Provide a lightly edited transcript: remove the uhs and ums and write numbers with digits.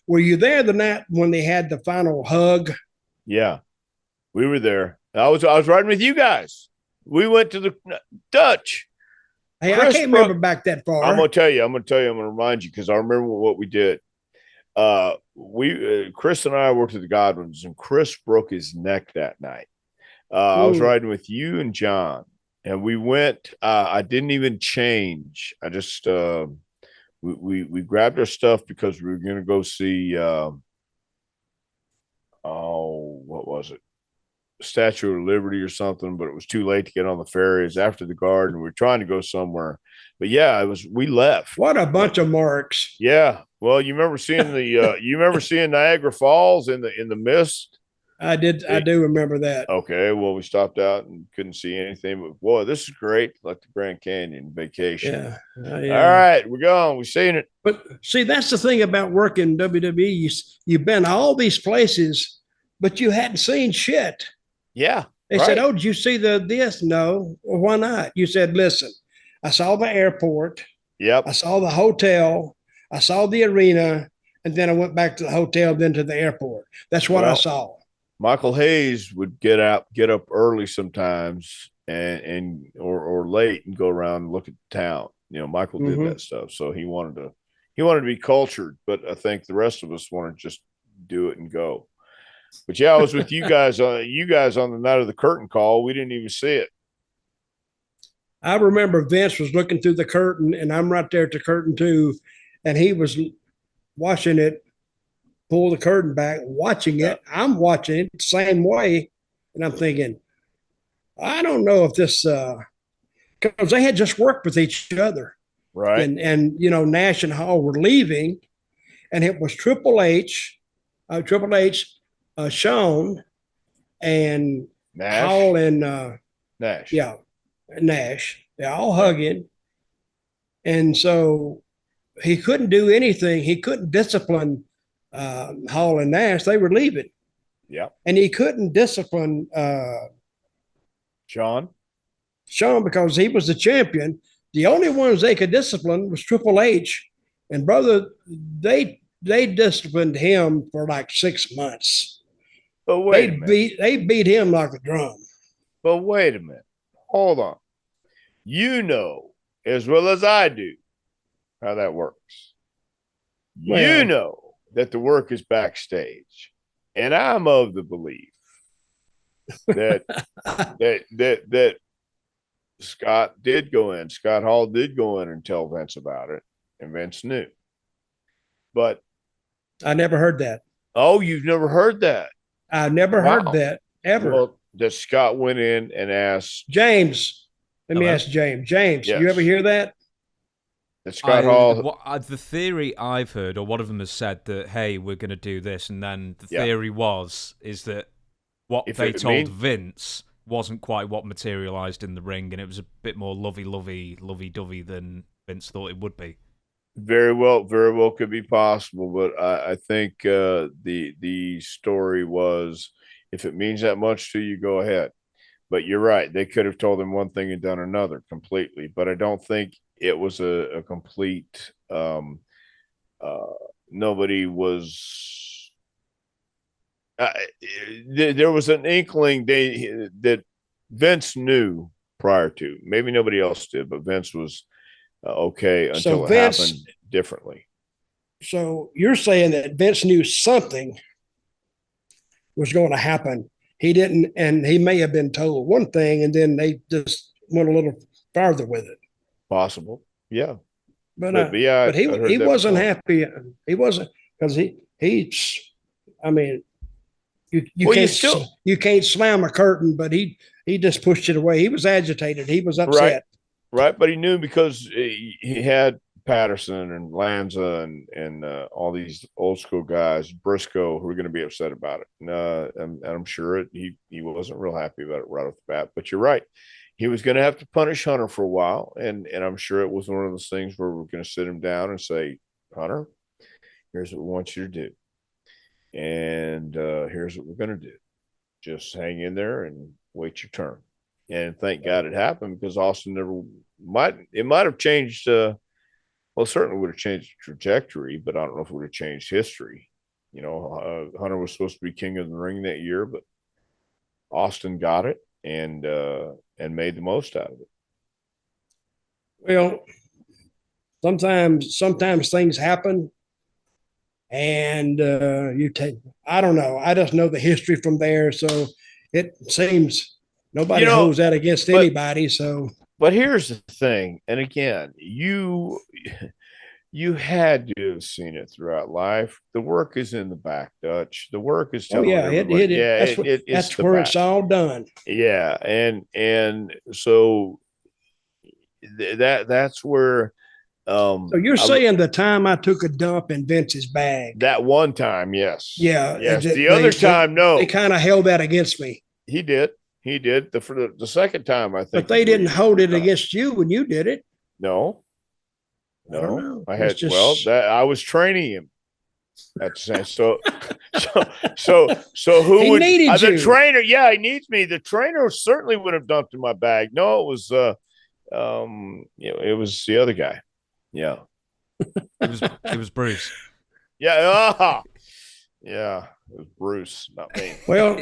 Were you there the night when they had the final hug? Yeah, we were there. I was riding with you guys. We went to the Dutch. Hey, I Chris can't remember broke. back that I'm far. gonna tell you. I'm gonna tell you. I'm gonna remind you because I remember what we did. We Chris and I worked at the Godwins, and Chris broke his neck that night. I was Mm. riding with you and John, and we went. I didn't even change. I just we grabbed our stuff because we were going to go see. Oh, what was it? Statue of Liberty or something, but it was too late to get on the ferry. It's after the garden. We were trying to go somewhere, but yeah, it was. We left. What a bunch of marks. Yeah. Well, you remember seeing the you remember seeing Niagara Falls in the mist? I did. I do remember that. Okay, well, we stopped out and couldn't see anything, but boy, this is great, like the Grand Canyon vacation. Yeah. All Yeah. right, we're going. We've seen it. But see, that's the thing about working WWE. You've been all these places, but you hadn't seen shit. Yeah, They said, right. "Oh, did you see the this?" No. Well, why not? You said, "Listen, I saw the airport, I Yep. saw the hotel, I saw the arena, and then I went back to the hotel, then to the airport. That's what I Well, saw." Michael Hayes would get up early sometimes or late and go around and look at the town. You know, Michael did Mm-hmm. that stuff, so he wanted to be cultured, but I think the rest of us want to just do it and go. But yeah, I was with you guys on the night of the curtain call. We didn't even see it. I remember Vince was looking through the curtain, and I'm right there at the curtain too, and he was watching it pull the curtain back, watching Yeah. it. I'm watching it the same way, and I'm thinking, I don't know if this because they had just worked with each other, Right. and Nash and Hall were leaving, and it was Triple H, Shawn, and Nash. Hall and Nash. yeah, Nash. They're all Yeah. hugging, and so he couldn't do anything. He couldn't discipline Hall and Nash. They were leaving, Yeah. and he couldn't discipline John. Shawn because he was the champion. The only ones they could discipline was Triple H, and brother, they disciplined him for like 6 months. But wait a minute. They beat him like a drum. But wait a minute. Hold on. You know as well as I do how that works. You Well, know that the work is backstage. And I'm of the belief that that Scott Hall did go in and tell Vince about it, and Vince knew. But I never heard that. oh, you've never heard that. I never heard Wow. that ever. Well, that Scott went in and asked, James, let me Hello? ask James. James, you ever yes, hear that? that Scott Hall, The theory I've heard, or one of them has said that, hey, we're going to do this, and then the yeah, theory is that what if they it told mean Vince wasn't quite what materialized in the ring, and it was a bit more lovey-dovey than Vince thought it would be. very well could be possible, but I think the story was if it means that much to you, go ahead. But you're right; they could have told him one thing and done another completely. But I don't think it was a complete. Uh, Nobody was. Uh, there was an inkling that Vince knew prior to. Maybe nobody else did, but Vince was okay So until it happened Vince, differently. so you're saying that Vince knew something was going to happen. He didn't, and he may have been told one thing, and then they just went a little farther with it. Possible, yeah, But but yeah, but he I he heard that wasn't before. happy. He wasn't because he's. I mean, Well, you still you can't slam a curtain, but he just pushed it away. He was agitated. He was right, upset. right, but he knew because he had Patterson and Lanza and all these old school guys, Briscoe, who were going to be upset about it. And I'm sure he wasn't real happy about it right off the bat. But you're right. He was going to have to punish Hunter for a while, and I'm sure it was one of those things where we're going to sit him down and say, Hunter, here's what we want you to do, and here's what we're going to do. Just hang in there and wait your turn. And thank God it happened because Austin never might have changed. Well, certainly would have changed the trajectory, but I don't know if it would have changed history. Hunter was supposed to be king of the ring that year, but Austin got it and made the most out of it. Well, sometimes things happen, and I don't know. I just know the history from there, so it seems nobody holds that against anybody. So, but here's the thing, and again, you had to have seen it throughout life. The work is in the back, Dutch. The work is telling everybody. That's where it's all done. Yeah, and so that's where. So you're saying the time I took a dump in Vince's bag? That one time, yes. Yeah. Yes. The other time, no. They kind of held that against me. He did. For the second time, I think. But they didn't hold it against you when you did it. No. I had just... I was training him. That's so who he would needed the you. Trainer? Yeah, he needs me. The trainer certainly would have dumped in my bag. No, it was it was the other guy. Yeah. It was Bruce. Yeah. Yeah. It was Bruce, not me. Well,